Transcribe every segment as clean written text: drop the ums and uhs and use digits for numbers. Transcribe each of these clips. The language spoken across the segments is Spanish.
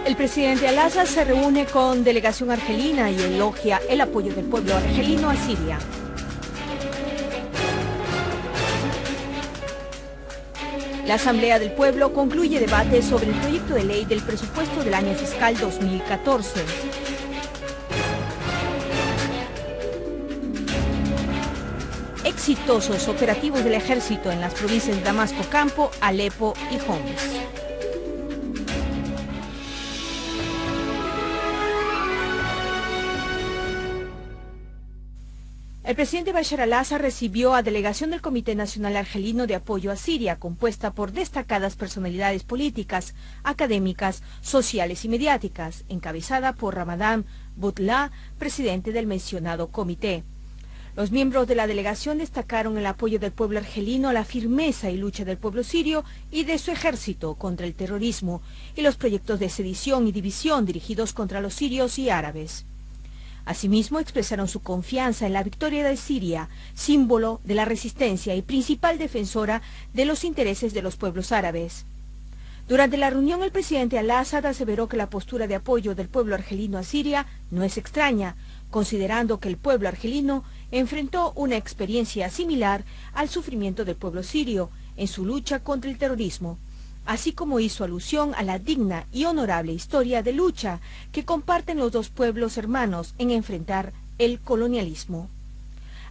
El presidente Al-Assad se reúne con delegación argelina y elogia el apoyo del pueblo argelino a Siria. La Asamblea del Pueblo concluye debate sobre el proyecto de ley del presupuesto del año fiscal 2014. Exitosos operativos del ejército en las provincias de Damasco Campo, Alepo y Homs. El presidente Bashar al-Assad recibió a delegación del Comité Nacional Argelino de Apoyo a Siria, compuesta por destacadas personalidades políticas, académicas, sociales y mediáticas, encabezada por Ramadán Boutlah, presidente del mencionado comité. Los miembros de la delegación destacaron el apoyo del pueblo argelino a la firmeza y lucha del pueblo sirio y de su ejército contra el terrorismo y los proyectos de sedición y división dirigidos contra los sirios y árabes. Asimismo, expresaron su confianza en la victoria de Siria, símbolo de la resistencia y principal defensora de los intereses de los pueblos árabes. Durante la reunión, el presidente Al-Assad aseveró que la postura de apoyo del pueblo argelino a Siria no es extraña, considerando que el pueblo argelino enfrentó una experiencia similar al sufrimiento del pueblo sirio en su lucha contra el terrorismo, así como hizo alusión a la digna y honorable historia de lucha que comparten los dos pueblos hermanos en enfrentar el colonialismo.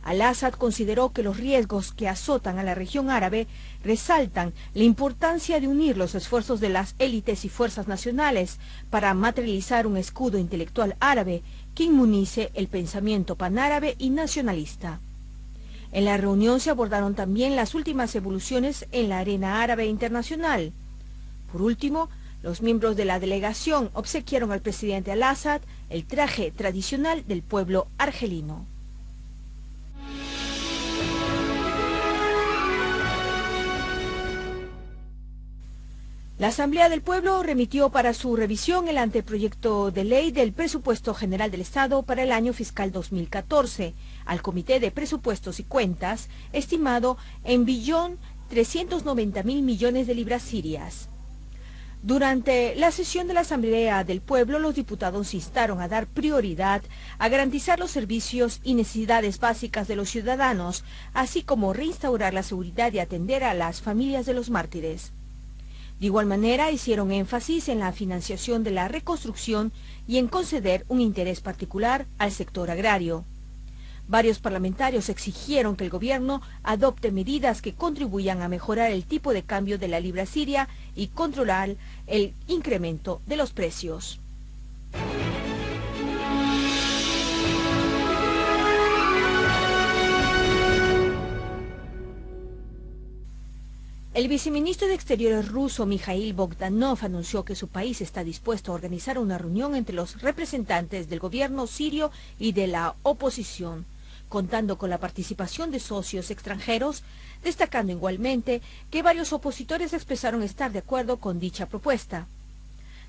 Al-Assad consideró que los riesgos que azotan a la región árabe resaltan la importancia de unir los esfuerzos de las élites y fuerzas nacionales para materializar un escudo intelectual árabe que inmunice el pensamiento panárabe y nacionalista. En la reunión se abordaron también las últimas evoluciones en la arena árabe internacional. Por último, los miembros de la delegación obsequiaron al presidente Al-Assad el traje tradicional del pueblo argelino. La Asamblea del Pueblo remitió para su revisión el anteproyecto de ley del Presupuesto General del Estado para el año fiscal 2014 al Comité de Presupuestos y Cuentas, estimado en 1.390.000 millones de libras sirias. Durante la sesión de la Asamblea del Pueblo, los diputados instaron a dar prioridad a garantizar los servicios y necesidades básicas de los ciudadanos, así como reinstaurar la seguridad y atender a las familias de los mártires. De igual manera, hicieron énfasis en la financiación de la reconstrucción y en conceder un interés particular al sector agrario. Varios parlamentarios exigieron que el gobierno adopte medidas que contribuyan a mejorar el tipo de cambio de la libra siria y controlar el incremento de los precios. El viceministro de Exteriores ruso, Mikhail Bogdanov, anunció que su país está dispuesto a organizar una reunión entre los representantes del gobierno sirio y de la oposición, contando con la participación de socios extranjeros, destacando igualmente que varios opositores expresaron estar de acuerdo con dicha propuesta.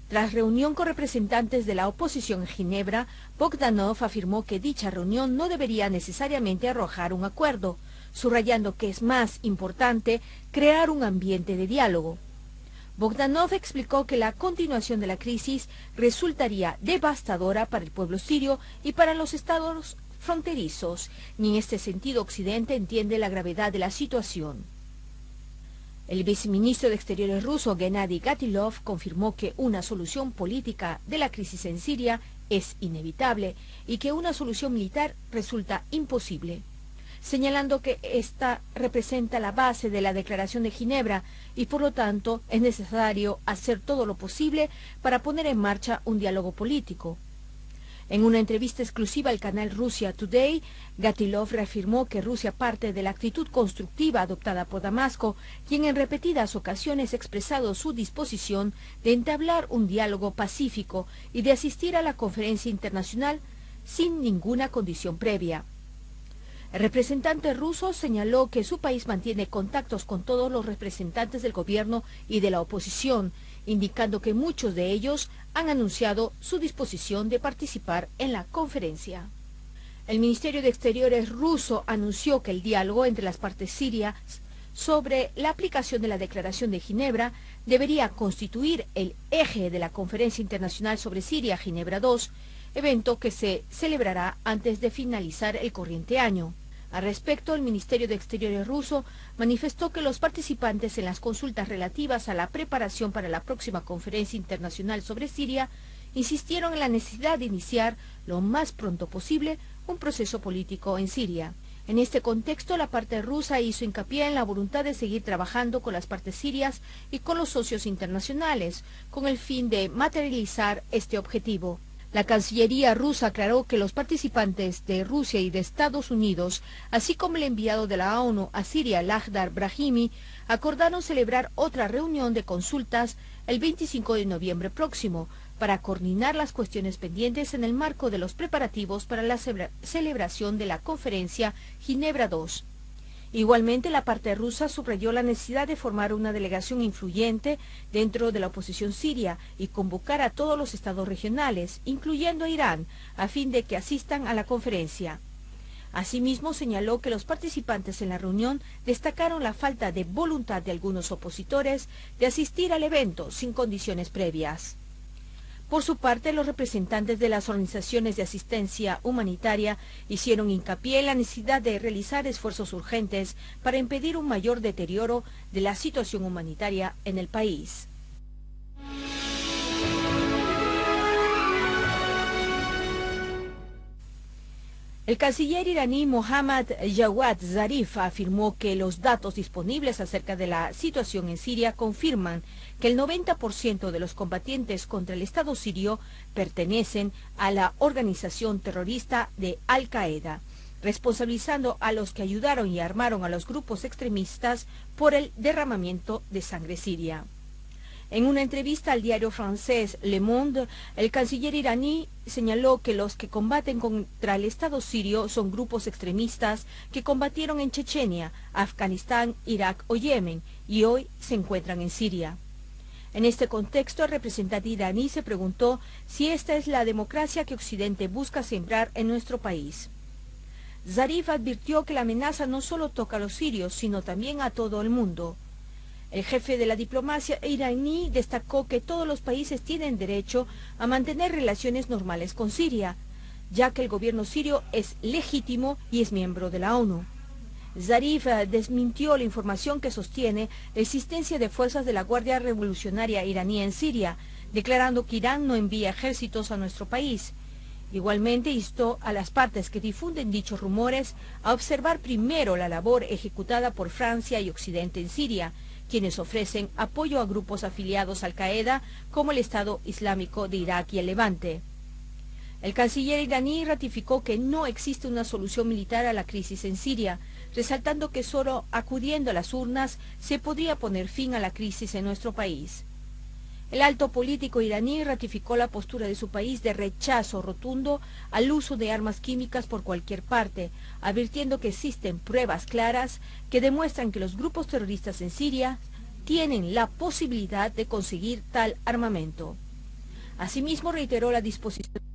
Tras reunión con representantes de la oposición en Ginebra, Bogdanov afirmó que dicha reunión no debería necesariamente arrojar un acuerdo, subrayando que es más importante crear un ambiente de diálogo. Bogdanov explicó que la continuación de la crisis resultaría devastadora para el pueblo sirio y para los estados fronterizos, y en este sentido Occidente entiende la gravedad de la situación. El viceministro de Exteriores ruso, Gennady Gatilov, confirmó que una solución política de la crisis en Siria es inevitable y que una solución militar resulta imposible, señalando que esta representa la base de la Declaración de Ginebra y por lo tanto es necesario hacer todo lo posible para poner en marcha un diálogo político. En una entrevista exclusiva al canal Russia Today, Gatilov reafirmó que Rusia parte de la actitud constructiva adoptada por Damasco, quien en repetidas ocasiones ha expresado su disposición de entablar un diálogo pacífico y de asistir a la conferencia internacional sin ninguna condición previa. El representante ruso señaló que su país mantiene contactos con todos los representantes del gobierno y de la oposición, indicando que muchos de ellos han anunciado su disposición de participar en la conferencia. El Ministerio de Exteriores ruso anunció que el diálogo entre las partes sirias sobre la aplicación de la Declaración de Ginebra debería constituir el eje de la Conferencia Internacional sobre Siria, Ginebra II, evento que se celebrará antes de finalizar el corriente año. Al respecto, el Ministerio de Exteriores ruso manifestó que los participantes en las consultas relativas a la preparación para la próxima Conferencia Internacional sobre Siria insistieron en la necesidad de iniciar lo más pronto posible un proceso político en Siria. En este contexto, la parte rusa hizo hincapié en la voluntad de seguir trabajando con las partes sirias y con los socios internacionales, con el fin de materializar este objetivo. La Cancillería rusa aclaró que los participantes de Rusia y de Estados Unidos, así como el enviado de la ONU a Siria, Lakhdar Brahimi, acordaron celebrar otra reunión de consultas el 25 de noviembre próximo, para coordinar las cuestiones pendientes en el marco de los preparativos para la celebración de la conferencia Ginebra II. Igualmente, la parte rusa subrayó la necesidad de formar una delegación influyente dentro de la oposición siria y convocar a todos los estados regionales, incluyendo a Irán, a fin de que asistan a la conferencia. Asimismo, señaló que los participantes en la reunión destacaron la falta de voluntad de algunos opositores de asistir al evento sin condiciones previas. Por su parte, los representantes de las organizaciones de asistencia humanitaria hicieron hincapié en la necesidad de realizar esfuerzos urgentes para impedir un mayor deterioro de la situación humanitaria en el país. El canciller iraní Mohammad Jawad Zarif afirmó que los datos disponibles acerca de la situación en Siria confirman que el 90% de los combatientes contra el Estado sirio pertenecen a la organización terrorista de Al-Qaeda, responsabilizando a los que ayudaron y armaron a los grupos extremistas por el derramamiento de sangre siria. En una entrevista al diario francés Le Monde, el canciller iraní señaló que los que combaten contra el Estado sirio son grupos extremistas que combatieron en Chechenia, Afganistán, Irak o Yemen y hoy se encuentran en Siria. En este contexto, el representante iraní se preguntó si esta es la democracia que Occidente busca sembrar en nuestro país. Zarif advirtió que la amenaza no solo toca a los sirios, sino también a todo el mundo. El jefe de la diplomacia iraní destacó que todos los países tienen derecho a mantener relaciones normales con Siria, ya que el gobierno sirio es legítimo y es miembro de la ONU. Zarif desmintió la información que sostiene la existencia de fuerzas de la Guardia Revolucionaria iraní en Siria, declarando que Irán no envía ejércitos a nuestro país. Igualmente instó a las partes que difunden dichos rumores a observar primero la labor ejecutada por Francia y Occidente en Siria, quienes ofrecen apoyo a grupos afiliados a Al-Qaeda como el Estado Islámico de Irak y el Levante. El canciller iraní ratificó que no existe una solución militar a la crisis en Siria, resaltando que solo acudiendo a las urnas se podría poner fin a la crisis en nuestro país. El alto político iraní ratificó la postura de su país de rechazo rotundo al uso de armas químicas por cualquier parte, advirtiendo que existen pruebas claras que demuestran que los grupos terroristas en Siria tienen la posibilidad de conseguir tal armamento. Asimismo, reiteró la disposición